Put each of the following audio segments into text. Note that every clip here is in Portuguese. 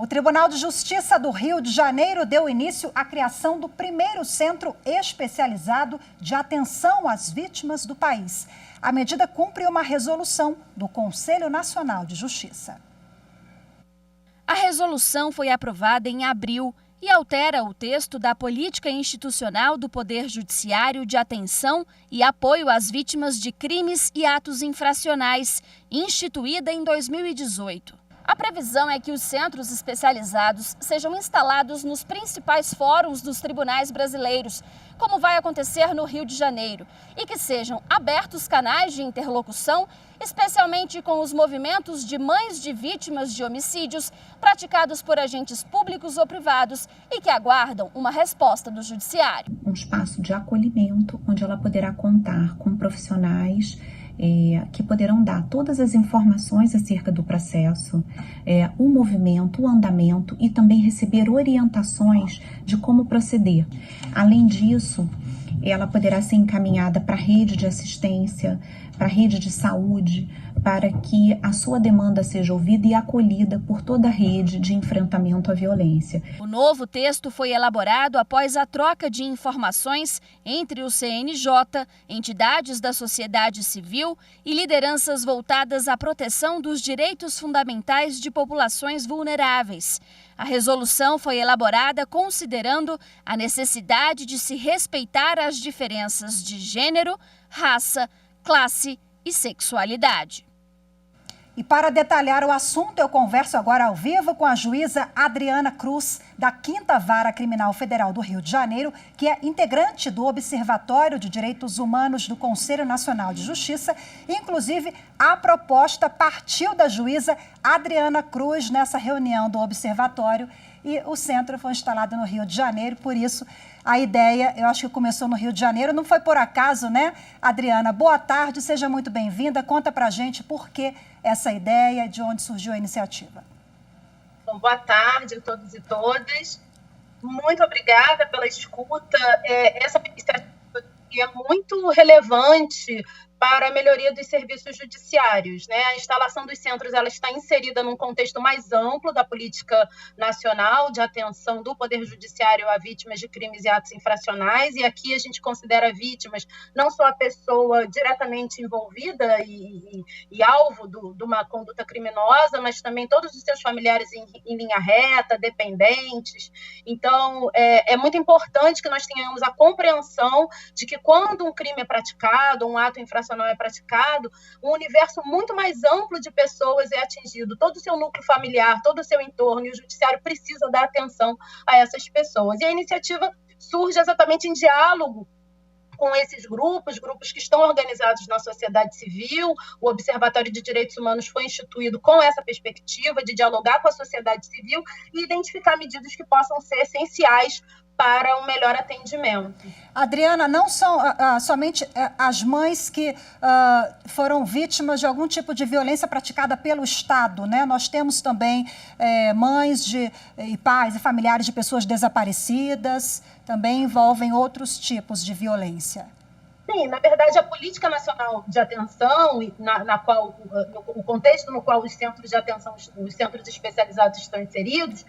O Tribunal de Justiça do Rio de Janeiro deu início à criação do primeiro centro especializado de atenção às vítimas do país. A medida cumpre uma resolução do Conselho Nacional de Justiça. A resolução foi aprovada em abril e altera o texto da Política Institucional do Poder Judiciário de Atenção e Apoio às Vítimas de Crimes e Atos Infracionais, instituída em 2018. A previsão é que os centros especializados sejam instalados nos principais fóruns dos tribunais brasileiros, como vai acontecer no Rio de Janeiro, e que sejam abertos canais de interlocução, especialmente com os movimentos de mães de vítimas de homicídios praticados por agentes públicos ou privados e que aguardam uma resposta do Judiciário. Um espaço de acolhimento onde ela poderá contar com profissionais que poderão dar todas as informações acerca do processo, o movimento, o andamento e também receber orientações de como proceder. Além disso, ela poderá ser encaminhada para a rede de assistência, para a rede de saúde, para que a sua demanda seja ouvida e acolhida por toda a rede de enfrentamento à violência. O novo texto foi elaborado após a troca de informações entre o CNJ, entidades da sociedade civil e lideranças voltadas à proteção dos direitos fundamentais de populações vulneráveis. A resolução foi elaborada considerando a necessidade de se respeitar as diferenças de gênero, raça, classe e sexualidade. E para detalhar o assunto, eu converso agora ao vivo com a juíza Adriana Cruz, da 5ª Vara Criminal Federal do Rio de Janeiro, que é integrante do Observatório de Direitos Humanos do Conselho Nacional de Justiça. Inclusive, a proposta partiu da juíza Adriana Cruz nessa reunião do Observatório e o centro foi instalado no Rio de Janeiro, por isso a ideia, eu acho que começou no Rio de Janeiro, não foi por acaso, né? Adriana, boa tarde, seja muito bem-vinda, conta pra gente por que essa ideia, de onde surgiu a iniciativa. Bom, boa tarde a todos e todas, muito obrigada pela escuta, essa iniciativa é muito relevante para a melhoria dos serviços judiciários, né? A instalação dos centros ela está inserida num contexto mais amplo da política nacional de atenção do Poder Judiciário a vítimas de crimes e atos infracionais, e aqui a gente considera vítimas não só a pessoa diretamente envolvida e alvo de uma conduta criminosa, mas também todos os seus familiares em linha reta, dependentes. Então, é muito importante que nós tenhamos a compreensão de que quando um crime é praticado, um ato infracional é praticado, um universo muito mais amplo de pessoas é atingido, todo o seu núcleo familiar, todo o seu entorno, e o judiciário precisa dar atenção a essas pessoas. E a iniciativa surge exatamente em diálogo com esses grupos que estão organizados na sociedade civil. O Observatório de Direitos Humanos foi instituído com essa perspectiva de dialogar com a sociedade civil e identificar medidas que possam ser essenciais para um melhor atendimento. Adriana, não são somente as mães que foram vítimas de algum tipo de violência praticada pelo Estado, né? Nós temos também mães e pais e familiares de pessoas desaparecidas, também envolvem outros tipos de violência. Sim, na verdade, a Política Nacional de Atenção, o contexto no qual os centros de atenção, os centros especializados estão inseridos,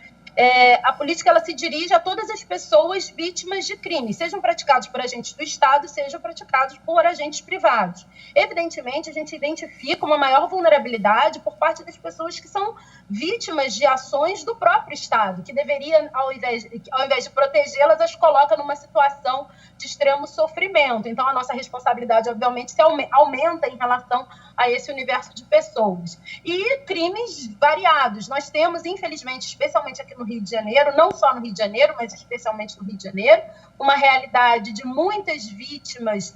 a política ela se dirige a todas as pessoas vítimas de crimes, sejam praticados por agentes do Estado, sejam praticados por agentes privados. Evidentemente, a gente identifica uma maior vulnerabilidade por parte das pessoas que são vítimas de ações do próprio Estado, que deveria, ao invés de protegê-las, as coloca numa situação de extremo sofrimento. Então, a nossa responsabilidade, obviamente, se aumenta em relação a esse universo de pessoas. E crimes variados. Nós temos, infelizmente, especialmente aqui no Rio de Janeiro, não só no Rio de Janeiro, mas especialmente no Rio de Janeiro, uma realidade de muitas vítimas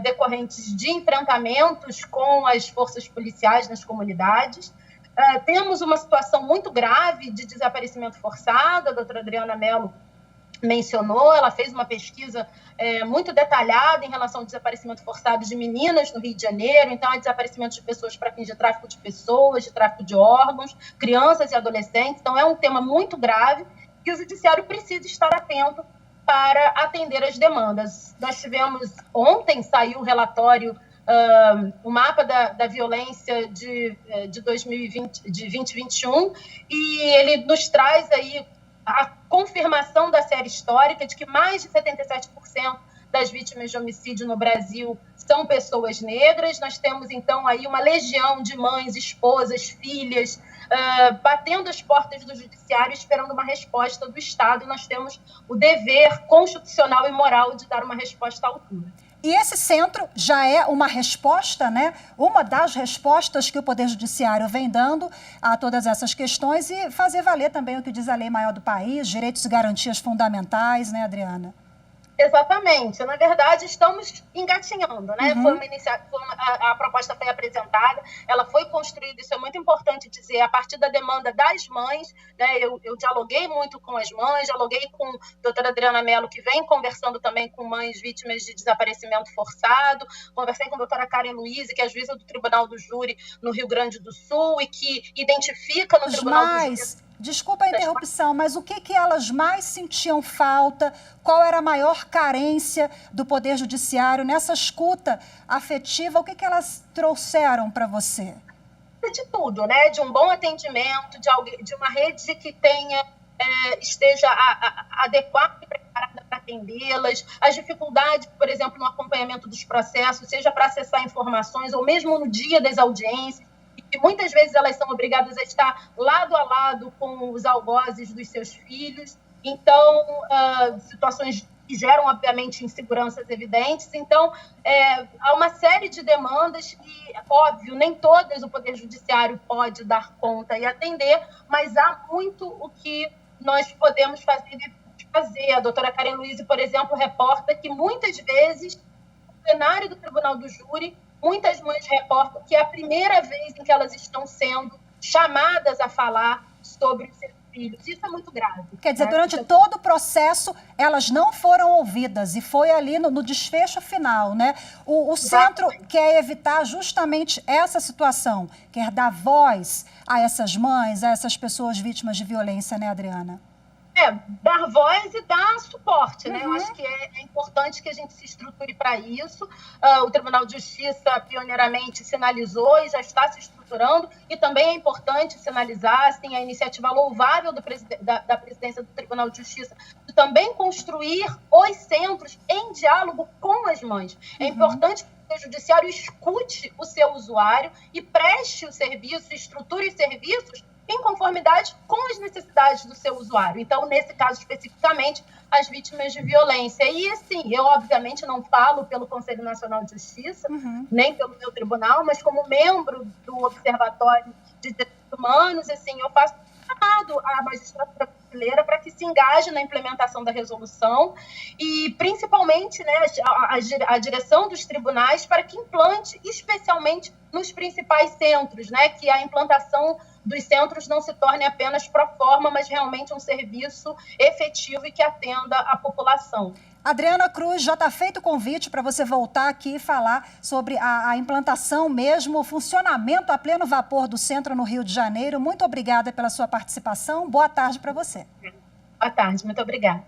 decorrentes de enfrentamentos com as forças policiais nas comunidades. Temos uma situação muito grave de desaparecimento forçado, a doutora Adriana Mello mencionou, ela fez uma pesquisa muito detalhada em relação ao desaparecimento forçado de meninas no Rio de Janeiro, então há desaparecimento de pessoas para fins de tráfico de pessoas, de tráfico de órgãos, crianças e adolescentes, então é um tema muito grave que o judiciário precisa estar atento para atender as demandas. Nós tivemos, ontem saiu o relatório o mapa da violência de 2020, de 2021, e ele nos traz aí a confirmação da série histórica de que mais de 77% das vítimas de homicídio no Brasil são pessoas negras. Nós temos, então, aí uma legião de mães, esposas, filhas, batendo as portas do judiciário, esperando uma resposta do Estado, e nós temos o dever constitucional e moral de dar uma resposta à altura. E esse centro já é uma resposta, né? Uma das respostas que o Poder Judiciário vem dando a todas essas questões e fazer valer também o que diz a lei maior do país, direitos e garantias fundamentais, né, Adriana? Exatamente. Na verdade, estamos engatinhando, né? A proposta foi apresentada, ela foi construída, isso é muito importante dizer, a partir da demanda das mães, né? Eu dialoguei muito com as mães, dialoguei com a doutora Adriana Mello, que vem conversando também com mães vítimas de desaparecimento forçado, conversei com a doutora Karen Luiz, que é a juíza do Tribunal do Júri no Rio Grande do Sul e que identifica no Tribunal do Júri... Desculpa a interrupção, mas o que elas mais sentiam falta? Qual era a maior carência do Poder Judiciário nessa escuta afetiva? O que elas trouxeram para você? De tudo, né? De um bom atendimento, de uma rede que esteja adequada e preparada para atendê-las, as dificuldades, por exemplo, no acompanhamento dos processos, seja para acessar informações ou mesmo no dia das audiências, e muitas vezes elas são obrigadas a estar lado a lado com os algozes dos seus filhos, então, situações que geram, obviamente, inseguranças evidentes. Então, há uma série de demandas e, óbvio, nem todas o Poder Judiciário pode dar conta e atender, mas há muito o que nós podemos fazer. A doutora Karen Luiz, por exemplo, reporta que muitas vezes, no plenário do Tribunal do Júri, muitas mães reportam que é a primeira vez em que elas estão sendo chamadas a falar sobre os seus filhos. Isso é muito grave. Quer dizer, durante todo o processo, elas não foram ouvidas e foi ali no desfecho final, né? O centro quer evitar justamente essa situação, quer dar voz a essas mães, a essas pessoas vítimas de violência, né, Adriana? Dar voz e dar suporte, né? Eu acho que é importante que a gente se estruture para isso. O Tribunal de Justiça, pioneiramente, sinalizou e já está se estruturando, e também é importante sinalizar, assim, a iniciativa louvável da presidência do Tribunal de Justiça de também construir os centros em diálogo com as mães. É importante que o Judiciário escute o seu usuário e preste o serviço, estruture os serviços em conformidade com as necessidades do seu usuário. Então, nesse caso especificamente, as vítimas de violência. E, assim, eu obviamente não falo pelo Conselho Nacional de Justiça, nem pelo meu tribunal, mas como membro do Observatório de Direitos Humanos, assim, eu faço chamado à magistratura brasileira para que se engaje na implementação da resolução e, principalmente, né, a direção dos tribunais para que implante, especialmente nos principais centros, né, que a implantação dos centros não se torne apenas pro forma, mas realmente um serviço efetivo e que atenda a população. Adriana Cruz, já está feito o convite para você voltar aqui e falar sobre a implantação mesmo, o funcionamento a pleno vapor do centro no Rio de Janeiro. Muito obrigada pela sua participação. Boa tarde para você. Boa tarde, muito obrigada.